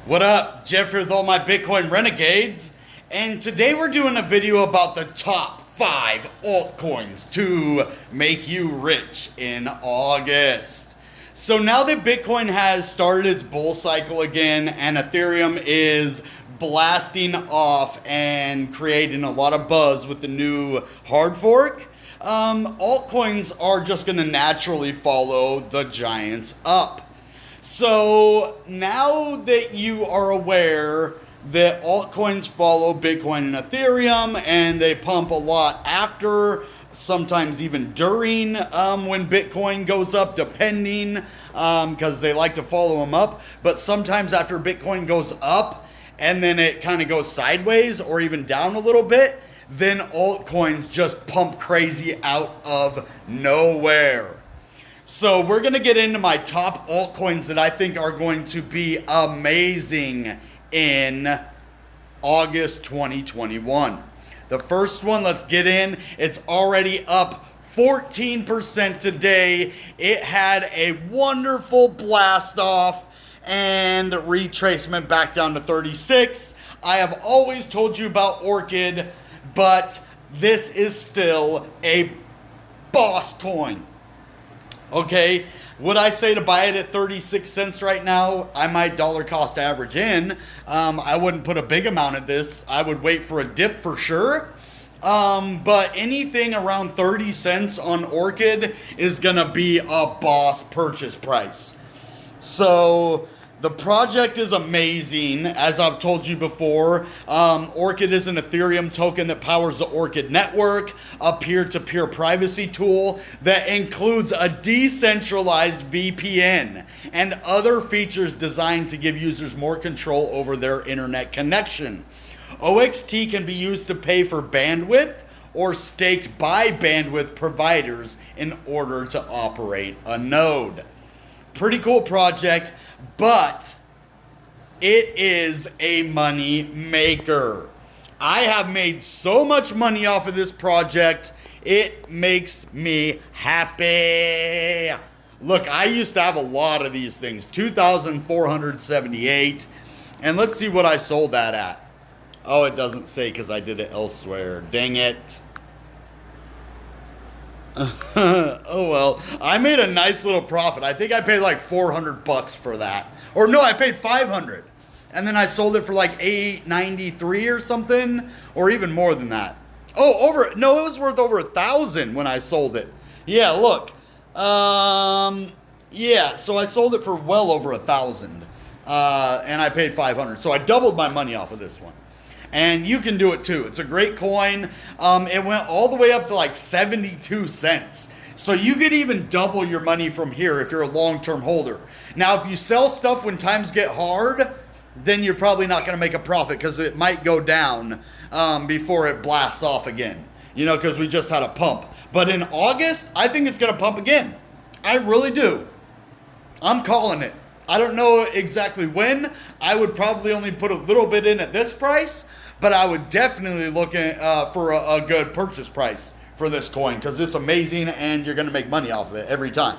What up? Jeff here with all my Bitcoin renegades, and today we're doing a video about the top 5 altcoins to make you rich in August. So now that Bitcoin has started its bull cycle again and Ethereum is blasting off and creating a lot of buzz with the new hard fork, altcoins are just going to naturally follow the giants up. So now that you are aware that altcoins follow Bitcoin and Ethereum and they pump a lot after, sometimes even during when Bitcoin goes up, depending, because they like to follow them up. But sometimes after Bitcoin goes up and then it kind of goes sideways or even down a little bit, then altcoins just pump crazy out of nowhere. So we're going to get into my top altcoins that I think are going to be amazing in August 2021. The first one, let's get in. It's already up 14% today. It had a wonderful blast off and retracement back down to 36. I have always told you about Orchid, but this is still a boss coin. Okay, would I say to buy it at 36 cents right now? I might dollar cost average in. I wouldn't put a big amount of this. I would wait for a dip for sure. But anything around 30 cents on Orchid is going to be a boss purchase price. So the project is amazing, as I've told you before. Orchid is an Ethereum token that powers the Orchid network, a peer-to-peer privacy tool that includes a decentralized VPN and other features designed to give users more control over their internet connection. OXT can be used to pay for bandwidth or staked by bandwidth providers in order to operate a node. Pretty cool project, but it is a money maker. I have made so much money off of this project, it makes me happy. Look, I used to have a lot of these things, 2,478, and let's see what I sold that at. Oh, it doesn't say because I did it elsewhere. Dang it. Oh well, I made a nice little profit. I think I paid like $400 for that. Or no, I paid $500. And then I sold it for like $893 or something, or even more than that. Oh, it was worth over $1,000 when I sold it. Yeah, look. Yeah, so I sold it for well over $1,000. And I paid $500. So I doubled my money off of this one. And you can do it too. It's a great coin. It went all the way up to like 72 cents. So you could even double your money from here if you're a long-term holder. Now, if you sell stuff when times get hard, then you're probably not going to make a profit because it might go down before it blasts off again. You know, because we just had a pump. But in August, I think it's going to pump again. I really do. I'm calling it. I don't know exactly when. I would probably only put a little bit in at this price. But I would definitely look for a good purchase price for this coin because it's amazing and you're going to make money off of it every time.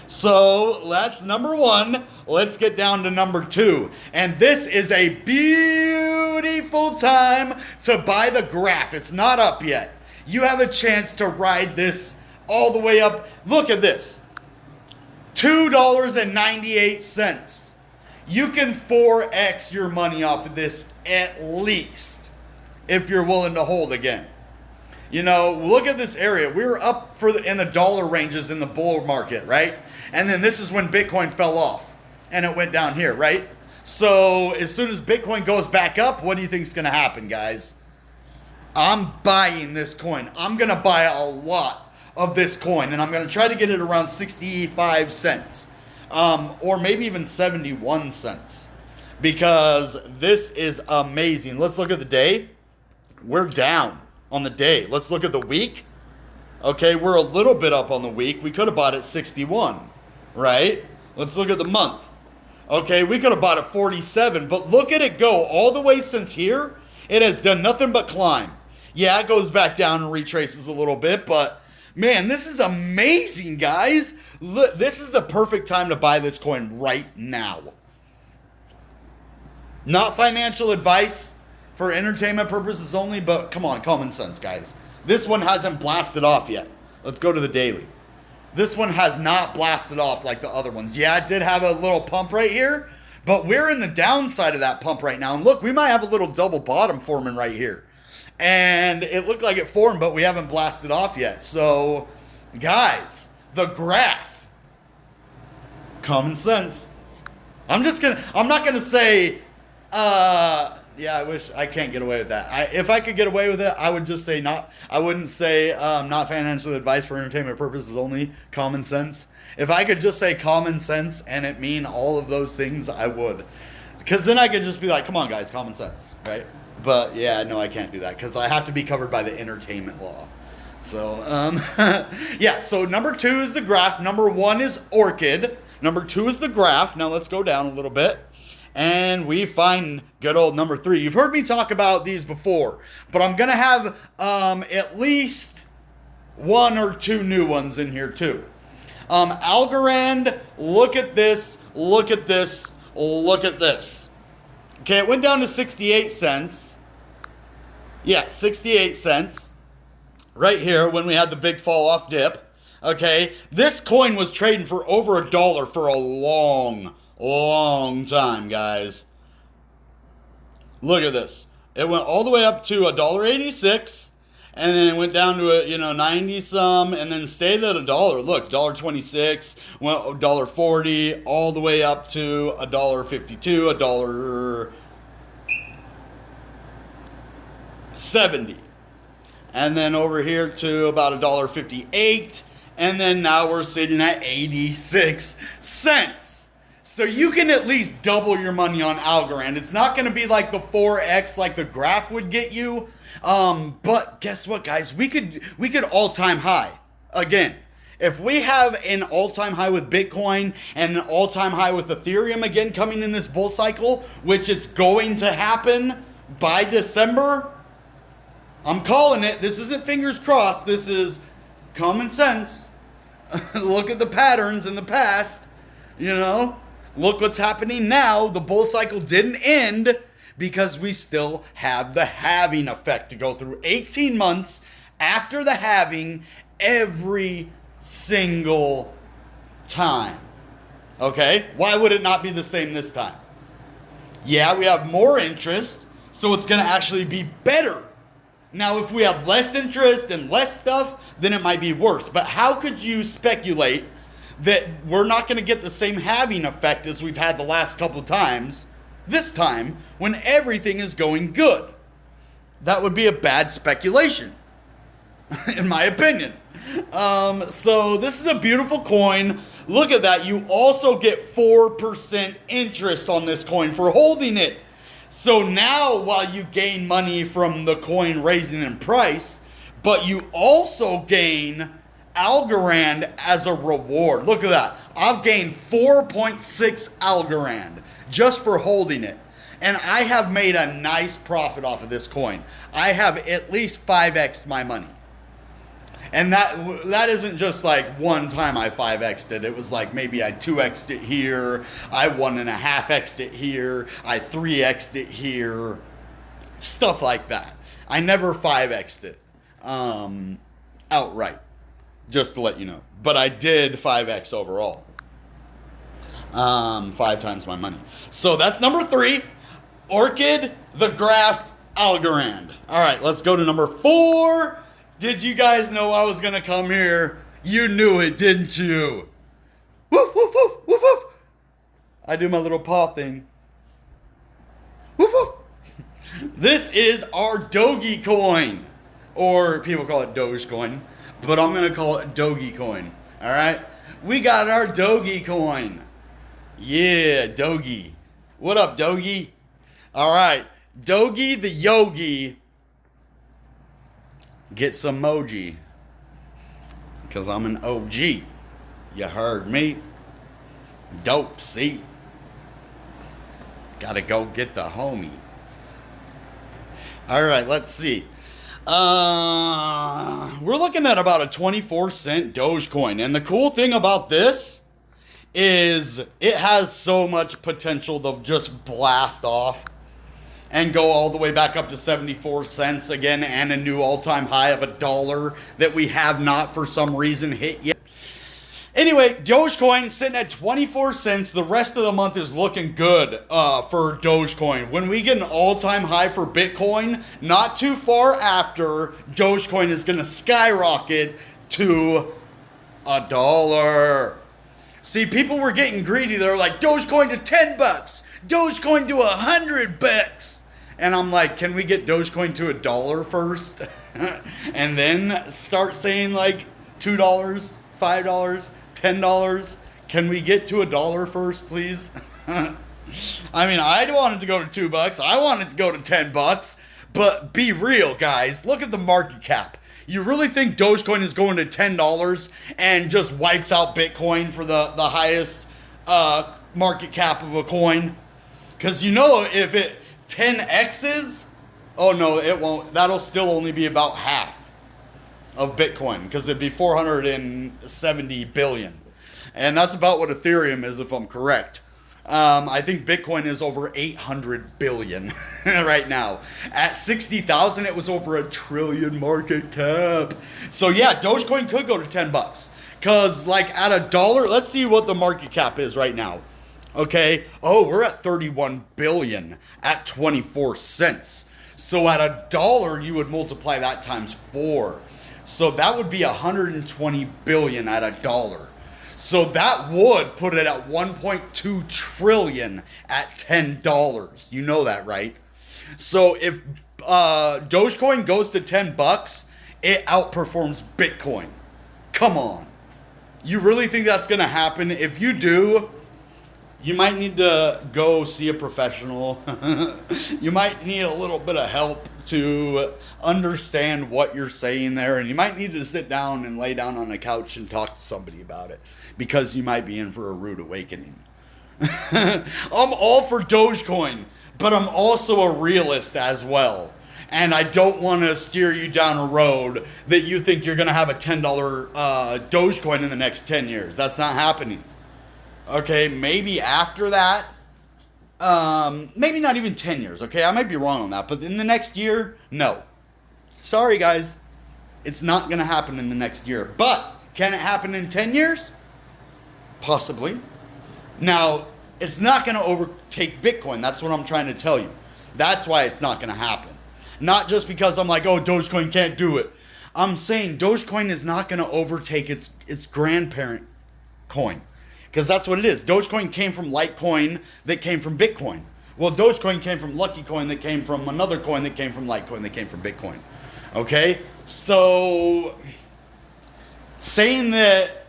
So that's number 1. Let's get down to number 2. And this is a beautiful time to buy the graph. It's not up yet. You have a chance to ride this all the way up. Look at this. $2.98. You can 4x your money off of this at least if you're willing to hold again. You know, look at this area. We were up in the dollar ranges in the bull market, right? And then this is when Bitcoin fell off and it went down here, right? So as soon as Bitcoin goes back up, what do you think is going to happen, guys? I'm buying this coin. I'm going to buy a lot of this coin and I'm going to try to get it around 65 cents. Or maybe even 71 cents. Because this is amazing. Let's look at the day. We're down on the day. Let's look at the week. Okay, we're a little bit up on the week. We could have bought it 61, right? Let's look at the month. Okay, we could have bought it 47, but look at it go. All the way since here, it has done nothing but climb. Yeah, it goes back down and retraces a little bit, but man, this is amazing, guys. Look, this is the perfect time to buy this coin right now. Not financial advice, for entertainment purposes only, but come on, common sense, guys. This one hasn't blasted off yet. Let's go to the daily. This one has not blasted off like the other ones. Yeah, it did have a little pump right here, but we're in the downside of that pump right now. And look, we might have a little double bottom forming right here. And it looked like it formed, but we haven't blasted off yet. So, guys, the graph. Common sense. I'm not gonna say, yeah, I wish I can't get away with that. If I could get away with it, I would just say not. I wouldn't say not financial advice for entertainment purposes only. Common sense. If I could just say common sense and it mean all of those things, I would. Because then I could just be like, come on, guys, common sense, right? But yeah, no, I can't do that because I have to be covered by the entertainment law. So yeah. So number 2 is the graph. Number 1 is Orchid. Number 2 is the graph. Now let's go down a little bit. And we find good old number 3. You've heard me talk about these before, but I'm going to have at least 1 or 2 new ones in here too. Algorand, look at this, look at this, look at this. Okay, it went down to 68 cents. Yeah, 68 cents. Right here when we had the big fall off dip. Okay, this coin was trading for over $1 for a long time, guys. Look at this. It went all the way up to $1.86, and then it went down to 90 some, and then stayed at $1. Look, $1.26, went $1.40, all the way up to $1.52, $1.70, and then over here to about $1.58, and then now we're sitting at 86 cents. So you can at least double your money on Algorand. It's not going to be like the 4x like the graph would get you. But guess what, guys? We could all-time high. Again, if we have an all-time high with Bitcoin and an all-time high with Ethereum again coming in this bull cycle, which it's going to happen by December, I'm calling it. This isn't fingers crossed. This is common sense. Look at the patterns in the past, Look what's happening now. The bull cycle didn't end because we still have the halving effect to go through. 18 months after the halving every single time. Okay? Why would it not be the same this time? Yeah, we have more interest, so it's going to actually be better. Now, if we have less interest and less stuff, then it might be worse. But how could you speculate that we're not going to get the same halving effect as we've had the last couple times, this time, when everything is going good? That would be a bad speculation, in my opinion. So this is a beautiful coin. Look at that. You also get 4% interest on this coin for holding it. So now, while you gain money from the coin raising in price, but you also gain Algorand as a reward. Look at that. I've gained 4.6 Algorand just for holding it. And I have made a nice profit off of this coin. I have at least 5x'd my money. And that isn't just like one time I 5x'd it. It was like maybe I 2x'd it here. I 1.5x'd it here. I 3x'd it here. Stuff like that. I never 5x'd it outright. Just to let you know. But I did 5x overall. 5 times my money. So that's number 3. Orchid, the graph, Algorand. All right, let's go to number 4. Did you guys know I was going to come here? You knew it, didn't you? Woof, woof, woof, woof, woof. I do my little paw thing. Woof, woof. This is our Doge coin. Or people call it Dogecoin. But I'm going to call it Dogecoin. All right? We got our Doge coin. Yeah, Doge. What up, Doge? All right. Doge the Yogi. Get some emoji. Because I'm an OG. You heard me? Dope, see? Gotta go get the homie. All right, let's see. We're looking at about a 24-cent Dogecoin. And the cool thing about this is it has so much potential to just blast off and go all the way back up to 74 cents again, and a new all-time high of $1 that we have not for some reason hit yet. Anyway, Dogecoin sitting at 24 cents. The rest of the month is looking good for Dogecoin. When we get an all-time high for Bitcoin, not too far after, Dogecoin is going to skyrocket to $1. See, people were getting greedy. They're like, Dogecoin to 10 bucks, Dogecoin to $100. And I'm like, can we get Dogecoin to $1 first? And then start saying like $2, $5, $10. Can we get to $1 first, please? I mean, I wanted to go to $2. I wanted to go to 10 bucks. But be real, guys. Look at the market cap. You really think Dogecoin is going to $10 and just wipes out Bitcoin for the highest market cap of a coin? Because you know, if it 10x's, oh no, it won't. That'll still only be about half of Bitcoin, because it'd be 470 billion. And that's about what Ethereum is, if I'm correct. I think Bitcoin is over 800 billion right now. At 60,000, it was over $1 trillion market cap. So yeah, Dogecoin could go to 10 bucks. Because like at $1, let's see what the market cap is right now. Okay. Oh, we're at 31 billion at 24 cents. So at $1, you would multiply that times 4. So that would be 120 billion at $1. So that would put it at 1.2 trillion at $10. You know that, right? So if Dogecoin goes to 10 bucks, it outperforms Bitcoin. Come on. You really think that's going to happen? If you do, you might need to go see a professional. You might need a little bit of help to understand what you're saying there. And you might need to sit down and lay down on a couch and talk to somebody about it, because you might be in for a rude awakening. I'm all for Dogecoin, but I'm also a realist as well. And I don't want to steer you down a road that you think you're going to have a $10 Dogecoin in the next 10 years. That's not happening. Okay, maybe after that, maybe not even 10 years, okay? I might be wrong on that, but in the next year, no. Sorry, guys. It's not going to happen in the next year. But can it happen in 10 years? Possibly. Now, it's not going to overtake Bitcoin. That's what I'm trying to tell you. That's why it's not going to happen. Not just because I'm like, oh, Dogecoin can't do it. I'm saying Dogecoin is not going to overtake its grandparent coin. Because that's what it is. Dogecoin came from Litecoin that came from Bitcoin. Well, Dogecoin came from Lucky Coin that came from another coin that came from Litecoin that came from Bitcoin. Okay? So, saying that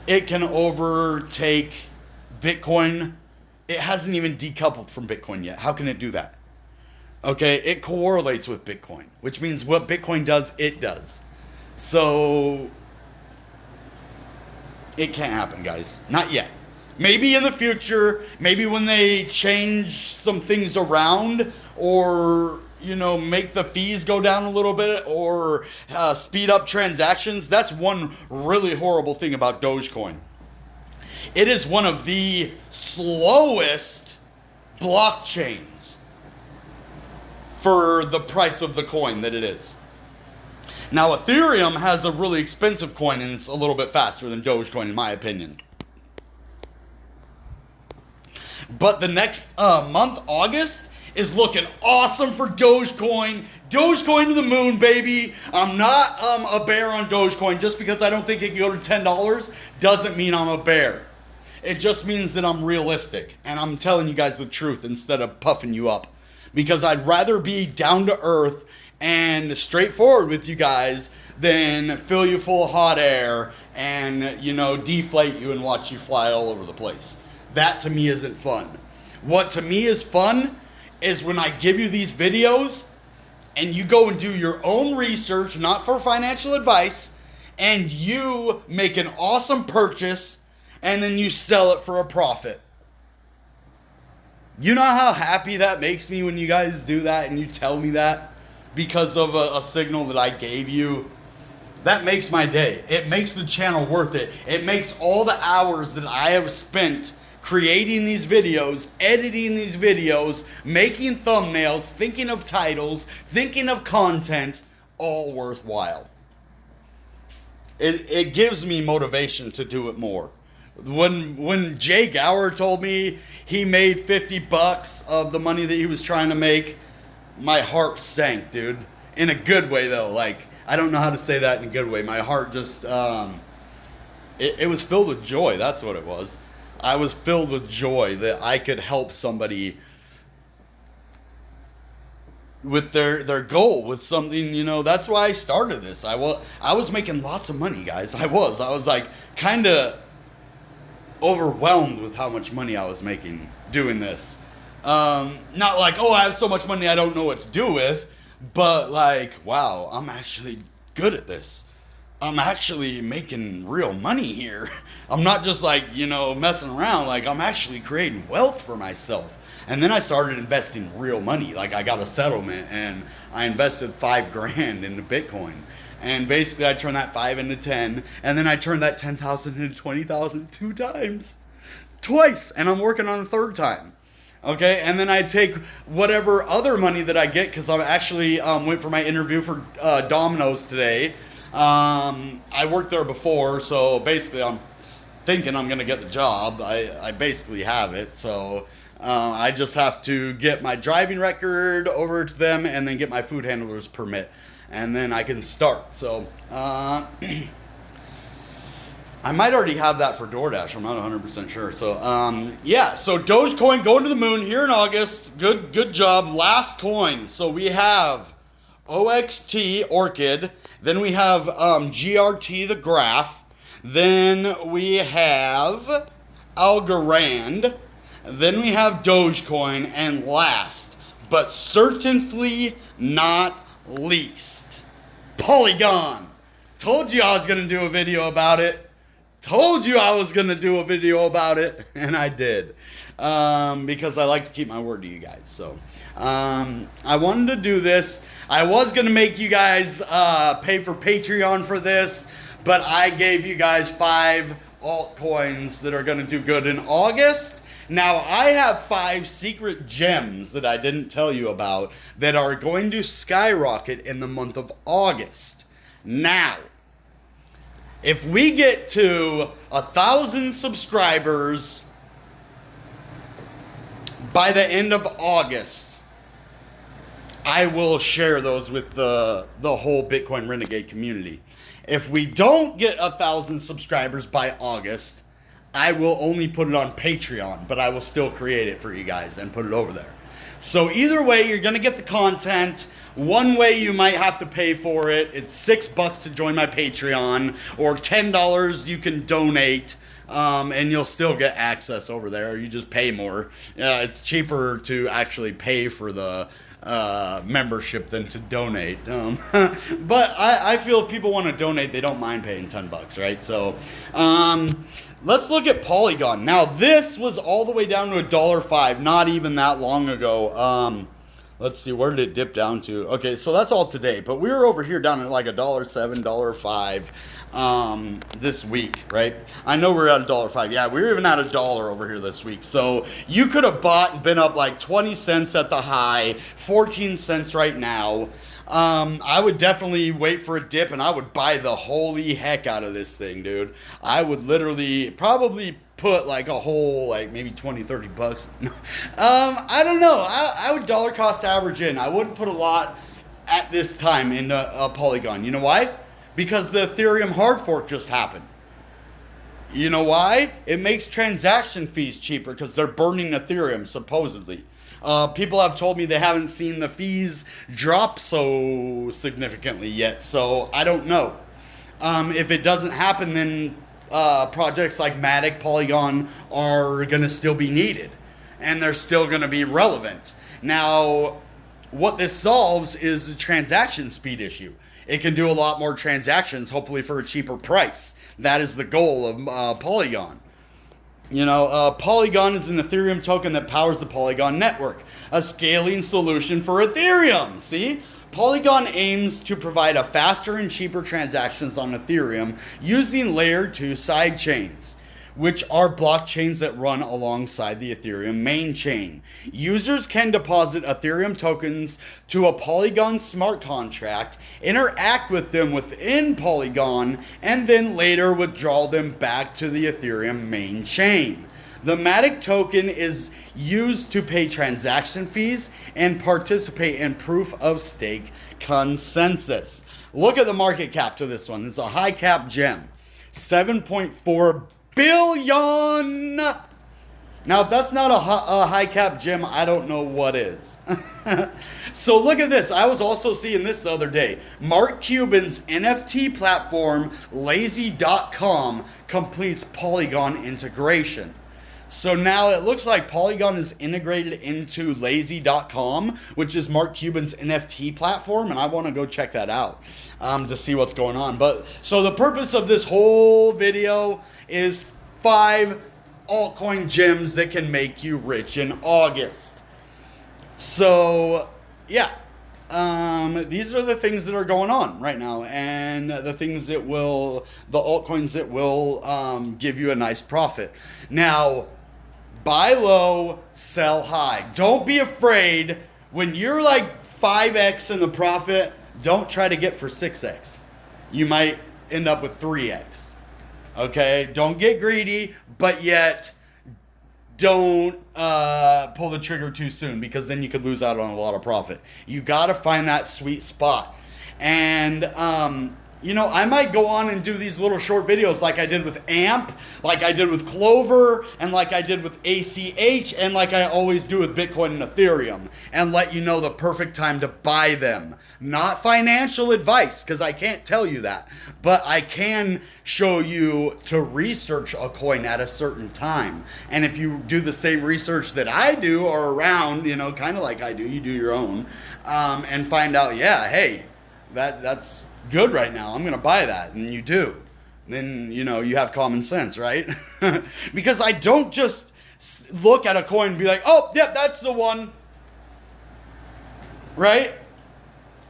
it can overtake Bitcoin, it hasn't even decoupled from Bitcoin yet. How can it do that? Okay? It correlates with Bitcoin, which means what Bitcoin does, it does. So it can't happen, guys. Not yet. Maybe in the future, maybe when they change some things around, or, you know, make the fees go down a little bit, or speed up transactions. That's one really horrible thing about Dogecoin. It is one of the slowest blockchains for the price of the coin that it is. Now, Ethereum has a really expensive coin, and it's a little bit faster than Dogecoin, in my opinion. But the next month, August, is looking awesome for Dogecoin. Dogecoin to the moon, baby. I'm not a bear on Dogecoin. Just because I don't think it can go to $10 doesn't mean I'm a bear. It just means that I'm realistic, and I'm telling you guys the truth instead of puffing you up. Because I'd rather be down to earth and straightforward with you guys than fill you full of hot air and, you know, deflate you and watch you fly all over the place. That to me isn't fun. What to me is fun is when I give you these videos and you go and do your own research, not for financial advice, and you make an awesome purchase and then you sell it for a profit. You know how happy that makes me when you guys do that and you tell me that? Because of a signal that I gave you. that makes my day. It makes the channel worth it. It makes all the hours that I have spent creating these videos, editing these videos, making thumbnails, thinking of titles, thinking of content, all worthwhile. It gives me motivation to do it more. When Jay Gower told me he made $50 of the money that he was trying to make, my heart sank, dude. In a good way, though. Like, I don't know how to say that in a good way. My heart just, it was filled with joy. That's what it was. I was filled with joy that I could help somebody with their goal, with something, you know. That's why I started this. I was making lots of money, guys. I was like kind of overwhelmed with how much money I was making doing this. Not like, oh, I have so much money I don't know what to do with, but like, wow, I'm actually good at this. I'm actually making real money here. I'm not just like, you know, messing around. Like, I'm actually creating wealth for myself. And then I started investing real money. Like, I got a settlement and I invested $5,000 into Bitcoin. And basically I turned that 5 into 10. And then I turned that 10,000 into 20,000 2 times. Twice. And I'm working on a third time. Okay, and then I take whatever other money that I get, because I actually went for my interview for Domino's today. I worked there before, so basically I'm thinking I'm going to get the job. I basically have it, so I just have to get my driving record over to them and then get my food handler's permit, and then I can start. So I might already have that for DoorDash. I'm not 100% sure. So, yeah. So Dogecoin going to the moon here in August. Good job. Last coin. So we have OXT Orchid. Then we have GRT the Graph. Then we have Algorand. Then we have Dogecoin. And last, but certainly not least, Polygon. Told you I was going to do a video about it. Told you I was going to do a video about it, and I did, because I like to keep my word to you guys. So I wanted to do this. I was going to make you guys pay for Patreon for this, but I gave you guys 5 altcoins that are going to do good in August. Now, I have 5 secret gems that I didn't tell you about that are going to skyrocket in the month of August. Now, if we get to 1,000 subscribers by the end of August, I will share those with the whole Bitcoin Renegade community. If we don't get 1,000 subscribers by August, I will only put it on Patreon, but I will still create it for you guys and put it over there. So either way, you're going to get the content. One way you might have to pay for it. It's $6 to join my Patreon, or $10 you can donate, and you'll still get access over there. You just pay more. It's cheaper to actually pay for the membership than to donate. But I feel if people want to donate, they don't mind paying $10, right? So let's look at Polygon. Now, this was all the way down to $1.05 not even that long ago. Let's see, where did it dip down to? Okay, so that's all today, but we were over here down at like $1.07, $1.05 this week, right? I know we're at $1.05. Yeah, we were even at $1 over here this week. So you could have bought and been up like 20 cents at the high, 14 cents right now. I would definitely wait for a dip, and I would buy the holy heck out of this thing, dude. I would literally probably put like a whole, like maybe 20, 30 bucks. I don't know. I would dollar cost average in. I wouldn't put a lot at this time in a Polygon. You know why? Because the Ethereum hard fork just happened. You know why? It makes transaction fees cheaper because they're burning Ethereum, supposedly. People have told me they haven't seen the fees drop so significantly yet, so I don't know. If it doesn't happen, then projects like Matic, Polygon are going to still be needed, and they're still going to be relevant. Now, what this solves is the transaction speed issue. It can do a lot more transactions, hopefully for a cheaper price. That is the goal of Polygon. You know, Polygon is an Ethereum token that powers the Polygon network, a scaling solution for Ethereum. See? Polygon aims to provide a faster and cheaper transactions on Ethereum using layer 2 sidechains, which are blockchains that run alongside the Ethereum main chain. Users can deposit Ethereum tokens to a Polygon smart contract, interact with them within Polygon, and then later withdraw them back to the Ethereum main chain. The Matic token is used to pay transaction fees and participate in proof of stake consensus. Look at the market cap to this one. It's a high cap gem. 7.4 billion. Now, if that's not a high cap gem, I don't know what is. So look at this. I was also seeing this the other day. Mark Cuban's NFT platform, lazy.com, completes Polygon integration. So now it looks like Polygon is integrated into lazy.com, which is Mark Cuban's NFT platform, and I want to go check that out to see what's going on. But so the purpose of this whole video is 5 altcoin gems that can make you rich in August. So yeah, these are the things that are going on right now, and the things that will, the altcoins that will give you a nice profit. Now, buy low, sell high. Don't be afraid when you're like 5x in the profit. Don't try to get for 6x. You might end up with 3x. Okay, don't get greedy, but yet don't pull the trigger too soon, because then you could lose out on a lot of profit. You got to find that sweet spot. And you know, I might go on and do these little short videos like I did with AMP, like I did with Clover, and like I did with ACH, and like I always do with Bitcoin and Ethereum, and let you know the perfect time to buy them. Not financial advice, because I can't tell you that, but I can show you to research a coin at a certain time. And if you do the same research that I do, or around, you know, kind of like I do, you do your own, and find out, yeah, hey, that's good right now, I'm gonna buy that, and you do, then you know you have common sense, right? Because I don't just look at a coin and be like, oh, yep, that's the one, right?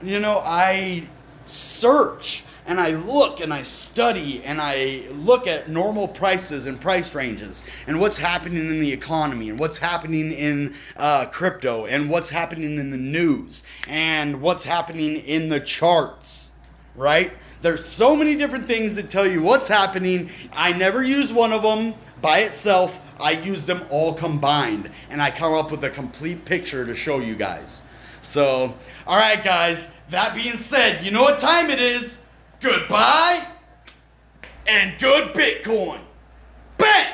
You know, I search and I look and I study and I look at normal prices and price ranges and what's happening in the economy and what's happening in crypto and what's happening in the news and what's happening in the charts. Right? There's so many different things that tell you what's happening. I never use one of them by itself. I use them all combined, and I come up with a complete picture to show you guys. So, all right, guys, that being said, you know what time it is. Goodbye and good Bitcoin. Bang!